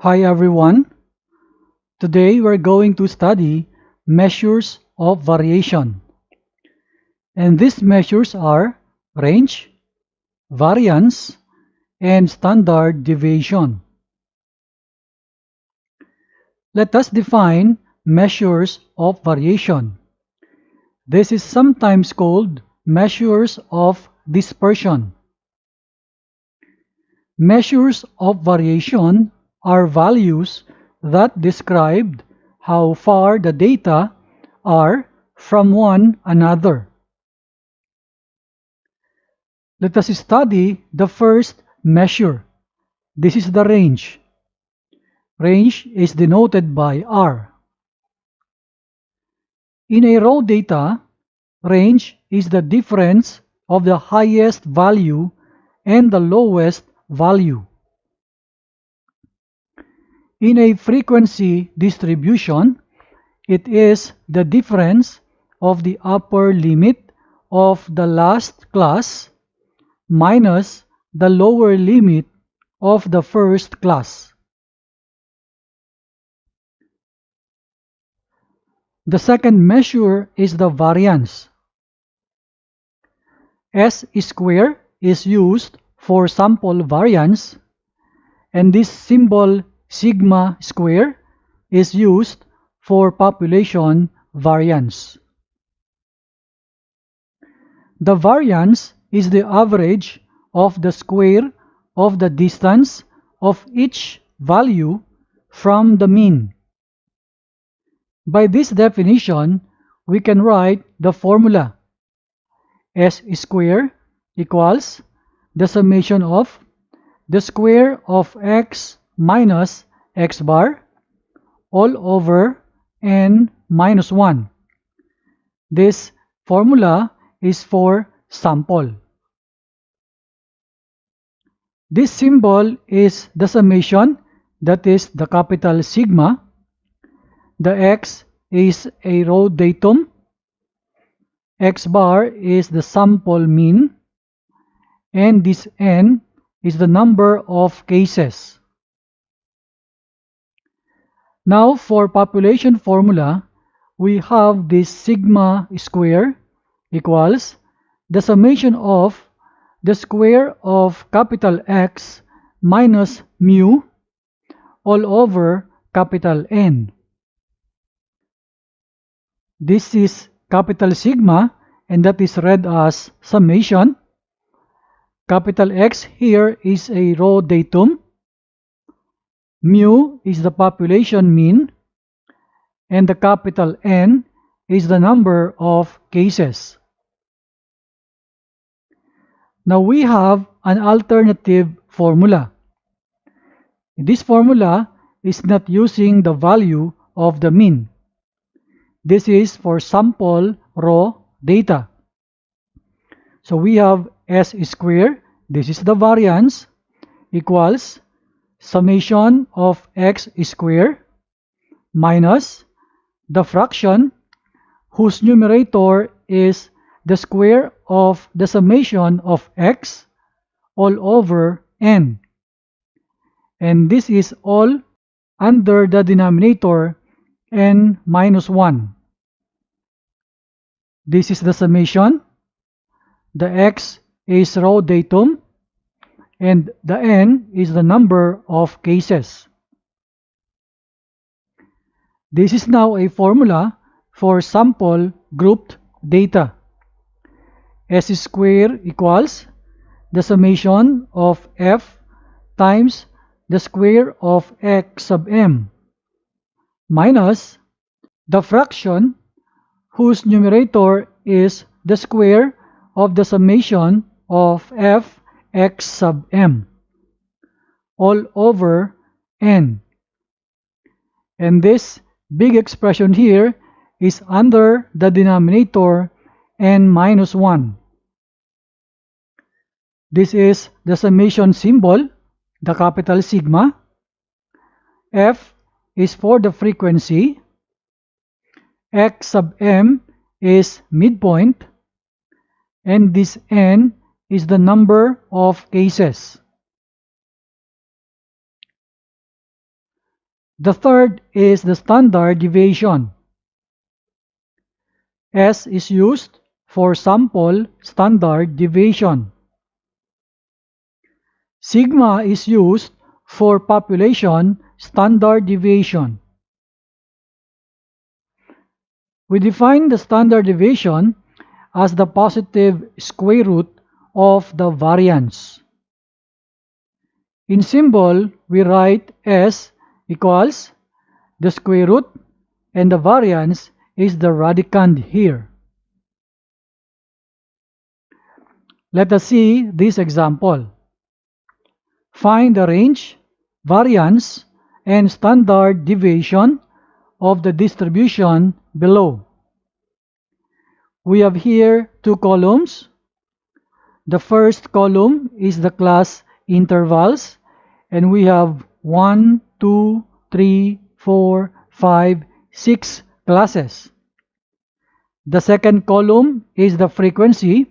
Hi everyone. Today we're going to study measures of variation. And these measures are range, variance, and standard deviation. Let us define measures of variation. This is sometimes called measures of dispersion. Measures of variation are values that describe how far the data are from one another. Let us study the first measure. This is the range. Range is denoted by R. In a raw data, range is the difference of the highest value and the lowest value. In a frequency distribution, it is the difference of the upper limit of the last class minus the lower limit of the first class. The second measure is the variance. S square is used for sample variance, and this symbol sigma square is used for population variance. The variance is the average of the square of the distance of each value from the mean. By this definition, we can write the formula. S square equals the summation of the square of x minus x bar all over n minus 1. This formula is for sample. This symbol is the summation, that is the capital sigma. The x is a raw datum. X bar is the sample mean. And this n is the number of cases. Now for population formula, we have this sigma square equals the summation of the square of capital X minus mu all over capital N. This is capital sigma, and that is read as summation. Capital X here is a raw datum. Mu is the population mean, and the capital N is the number of cases. Now we have an alternative formula. This formula is not using the value of the mean. This is for sample raw data. So we have S square, this is the variance, equals summation of x square minus the fraction whose numerator is the square of the summation of x all over n. And this is all under the denominator n minus 1. This is the summation. The x is raw datum, and the n is the number of cases. This is now a formula for sample grouped data. S square equals the summation of f times the square of x sub m minus the fraction whose numerator is the square of the summation of f x sub m all over n. And this big expression here is under the denominator n minus 1. This is the summation symbol, the capital sigma. F is for the frequency. X sub m is midpoint. And this n is the number of cases. The third is the standard deviation. S is used for sample standard deviation. Sigma is used for population standard deviation. We define the standard deviation as the positive square root of the variance. In symbol, we write S equals the square root and the variance is the radicand here. Let us see this example. Find the range, variance, and standard deviation of the distribution below. We have here two columns. The first column is the class intervals, and we have 1, 2, 3, 4, 5, 6 classes. The second column is the frequency,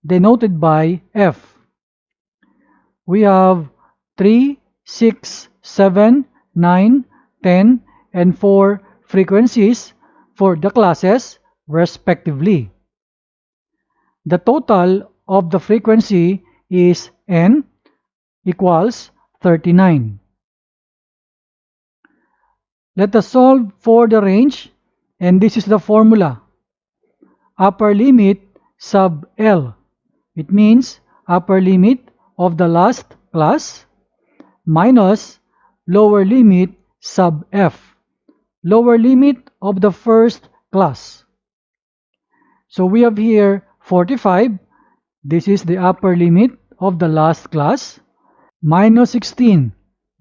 denoted by F. We have 3, 6, 7, 9, 10, and 4 frequencies for the classes respectively. The total of the frequency is N equals 39. Let us solve for the range, and this is the formula. Upper limit sub L. It means upper limit of the last class minus lower limit sub F, lower limit of the first class. So we have here 45. This is the upper limit of the last class, minus 16.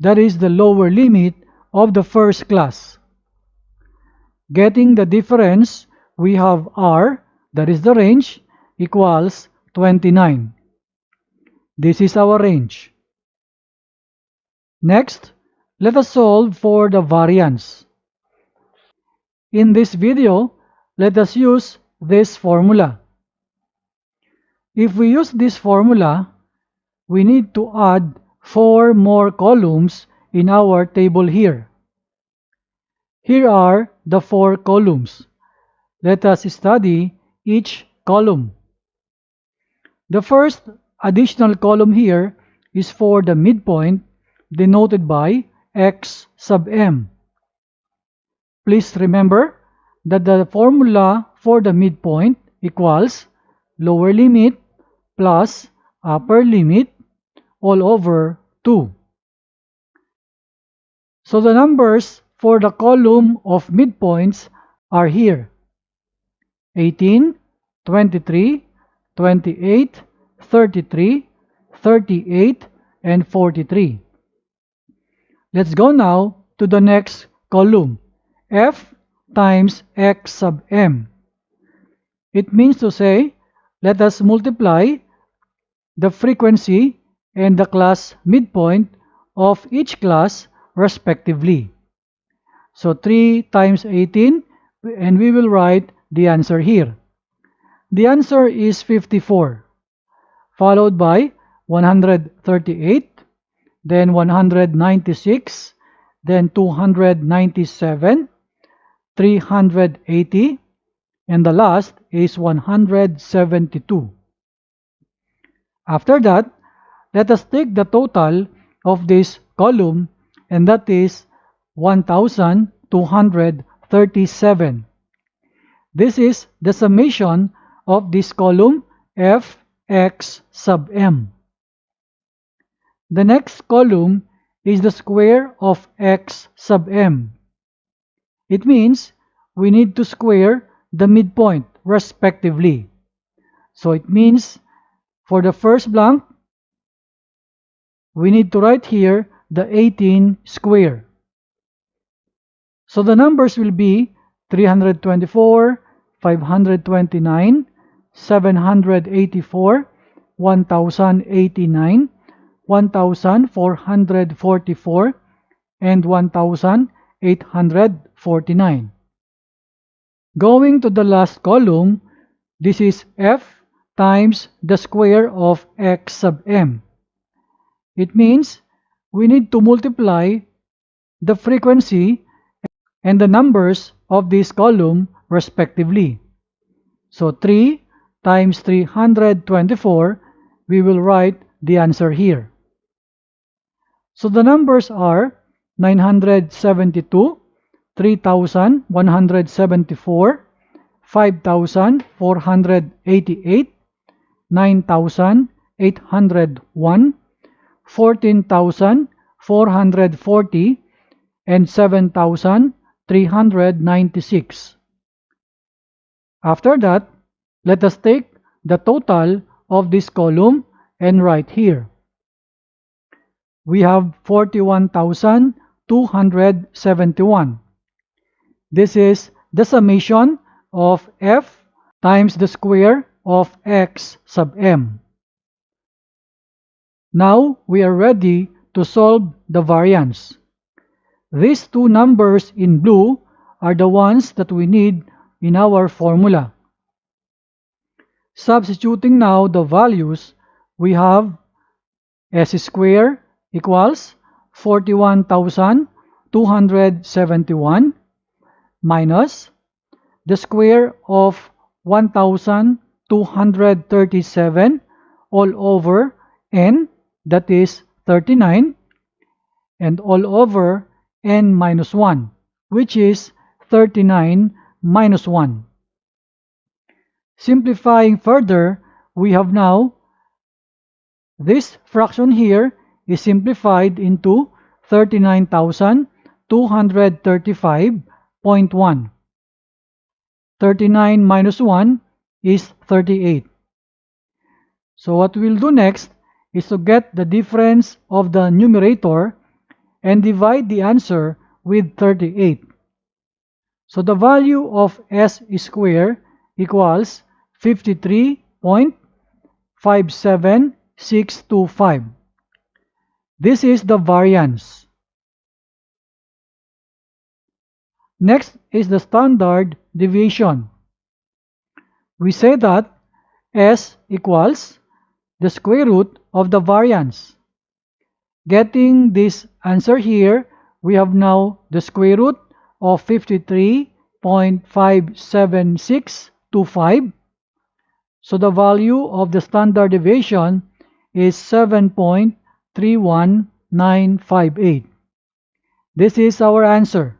That is the lower limit of the first class. Getting the difference, we have R, that is the range, equals 29. This is our range. Next, let us solve for the variance. In this video, let us use this formula. If we use this formula, we need to add 4 more columns in our table here. Here are the 4 columns. Let us study each column. The first additional column here is for the midpoint, denoted by x sub m. Please remember that the formula for the midpoint equals lower limit plus upper limit all over 2. So the numbers for the column of midpoints are here: 18, 23, 28, 33, 38, and 43. Let's go now to the next column, F times x sub m. It means to say, let us multiply the frequency and the class midpoint of each class respectively. So 3 times 18, and we will write the answer here. The answer is 54, followed by 138, then 196, then 297, 380, and the last is 172. After that, let us take the total of this column, and that is 1237. This is the summation of this column F x sub m. The next column is the square of x sub m. It means we need to square the midpoint respectively. So it means for the first blank, we need to write here the 18 square. So the numbers will be 324, 529, 784, 1089, 1444, and 1849. Going to the last column, this is F times the square of x sub m. It means we need to multiply the frequency and the numbers of this column respectively. So 3 times 324, we will write the answer here. So the numbers are 972, 3,174, 5,488, 9,801, 14,440, and 7,396. After that, let us take the total of this column and write here. We have 41,271. This is the summation of f times the square of x sub m. Now we are ready to solve the variance. These two numbers in blue are the ones that we need in our formula. Substituting now the values, we have s squared equals 41,271 minus the square of 1,237 all over n, that is 39, and all over n minus 1, which is 39 minus 1. Simplifying further, we have now this fraction here is simplified into 39,235.1. 39 minus 1 is 38. So what we'll do next is to get the difference of the numerator and divide the answer with 38. So the value of s squared equals 53.57625. This is the variance. Next is the standard deviation. We say that s equals the square root of the variance. Getting this answer here, we have now the square root of 53.57625. So the value of the standard deviation is 7.31958. This is our answer.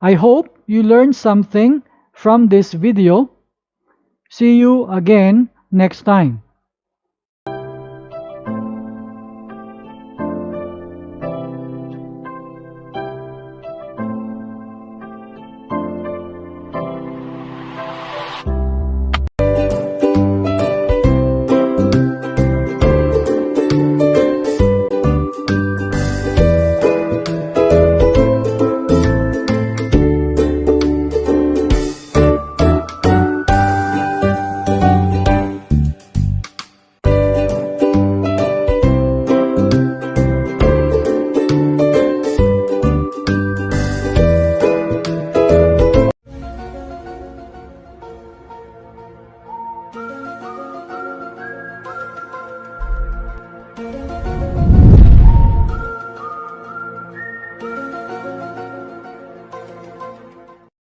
I hope you learned something from this video. See you again next time.